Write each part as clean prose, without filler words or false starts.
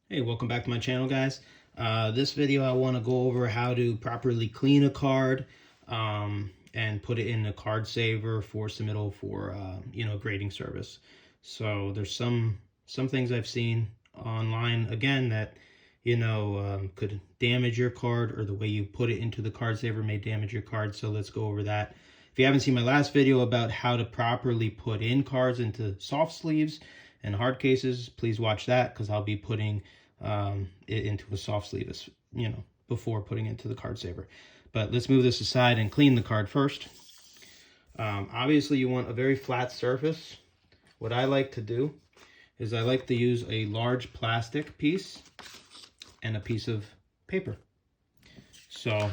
Hey, welcome back to my channel, guys. This video I want to go over how to properly clean a card and put it in a card saver for submittal for grading service. So there's some things I've seen online again that could damage your card, or the way you put it into the card saver may damage your card. So let's go over that. If you haven't seen my last video about how to properly put in cards into soft sleeves and hard cases, please watch that, because I'll be putting it into a soft sleeve, before putting it into the card saver. But let's move this aside and clean the card first. Obviously you want a very flat surface. What I like to do is I like to use a large plastic piece and a piece of paper. So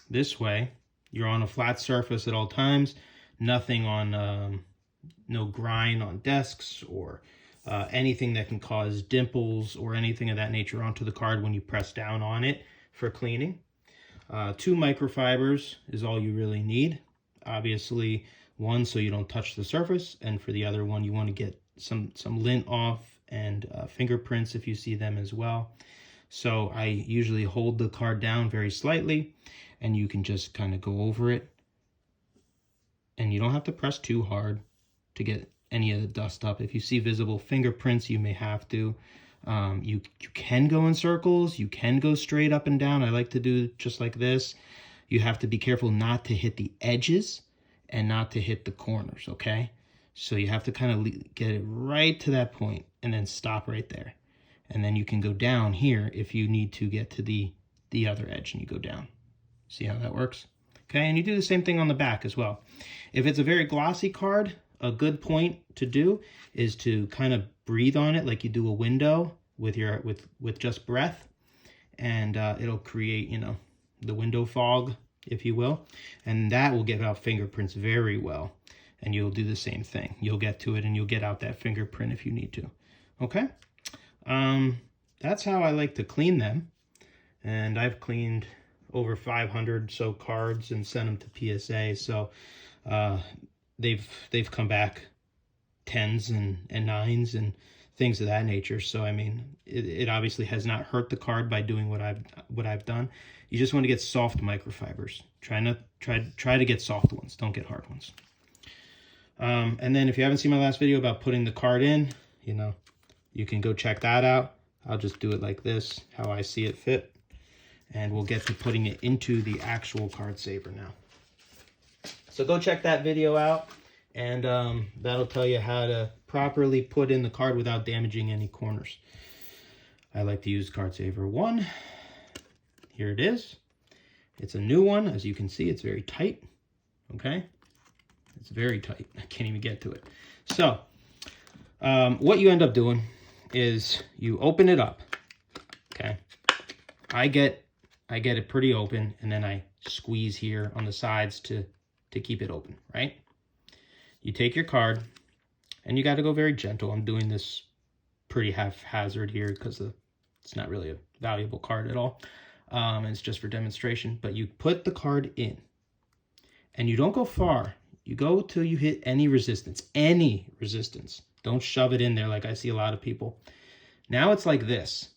this way you're on a flat surface at all times, nothing on no grind on desks or anything that can cause dimples or anything of that nature onto the card when you press down on it for cleaning. 2 microfibers is all you really need. Obviously, one so you don't touch the surface, and for the other one you want to get some lint off, and fingerprints if you see them as well. So I usually hold the card down very slightly, and you can just kind of go over it, and you don't have to press too hard to get any of the dust up. If you see visible fingerprints, you may have to. You can go in circles, you can go straight up and down. I like to do just like this. You have to be careful not to hit the edges and not to hit the corners, okay? So you have to kind of get it right to that point and then stop right there. And then you can go down here if you need to get to the other edge, and you go down. See how that works? Okay, and you do the same thing on the back as well. If it's a very glossy card, a good point to do is to kind of breathe on it like you do a window with just breath, and it'll create, the window fog, if you will, and that will get out fingerprints very well. And you'll do the same thing. You'll get to it and you'll get out that fingerprint if you need to. Okay, that's how I like to clean them, and I've cleaned over 500 so cards and sent them to PSA. So they've come back 10s and 9s and things of that nature. So I mean, it obviously has not hurt the card by doing what I've done. You just want to get soft microfibers. Try to get soft ones. Don't get hard ones. And then if you haven't seen my last video about putting the card in, you can go check that out. I'll just do it like this, how I see it fit, and we'll get to putting it into the actual card saver now. So go check that video out, and that'll tell you how to properly put in the card without damaging any corners. I like to use card saver 1. Here it is. It's a new one. As you can see, it's very tight. Okay, it's very tight. I can't even get to it. So what you end up doing is you open it up. Okay, I get it pretty open, and then I squeeze here on the sides to keep it open, right? You take your card, and you got to go very gentle. I'm doing this pretty haphazard here because it's not really a valuable card at all. It's just for demonstration. But you put the card in, and you don't go far. You go till you hit any resistance. Any resistance. Don't shove it in there like I see a lot of people. Now it's like this.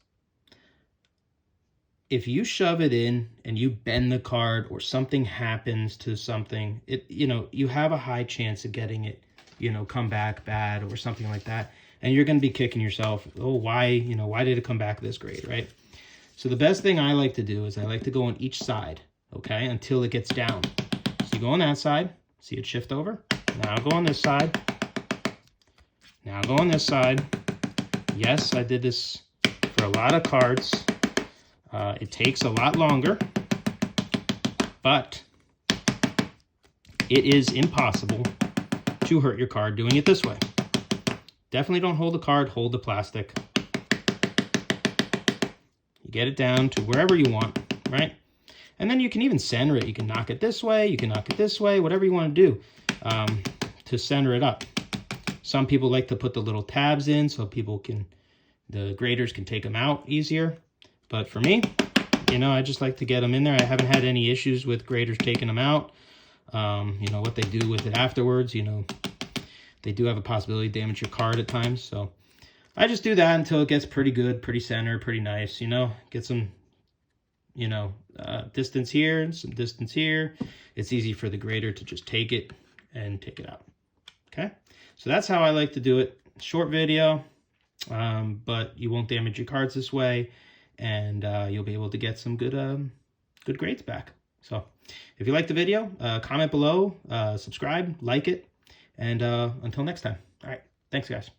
If you shove it in and you bend the card, or something happens to something, you have a high chance of getting it, come back bad or something like that. And you're going to be kicking yourself. Oh, why did it come back this great, right? So the best thing I like to do is I like to go on each side, okay, until it gets down. So you go on that side, see it shift over. Now go on this side. Now go on this side. Yes, I did this for a lot of cards. It takes a lot longer, but it is impossible to hurt your card doing it this way. Definitely don't hold the card, hold the plastic. You get it down to wherever you want, right? And then you can even center it. You can knock it this way, you can knock it this way, whatever you want to do to center it up. Some people like to put the little tabs in so the graders can take them out easier. But for me, I just like to get them in there. I haven't had any issues with graders taking them out. What they do with it afterwards, they do have a possibility to damage your card at times. So I just do that until it gets pretty good, pretty center, pretty nice, you know, get some, you know, distance here and some distance here. It's easy for the grater to just take it and take it out. Okay, so that's how I like to do it. Short video, but you won't damage your cards this way, and you'll be able to get some good grades back. So if you like the video, comment below, subscribe, like it, and until next time. All right, thanks guys.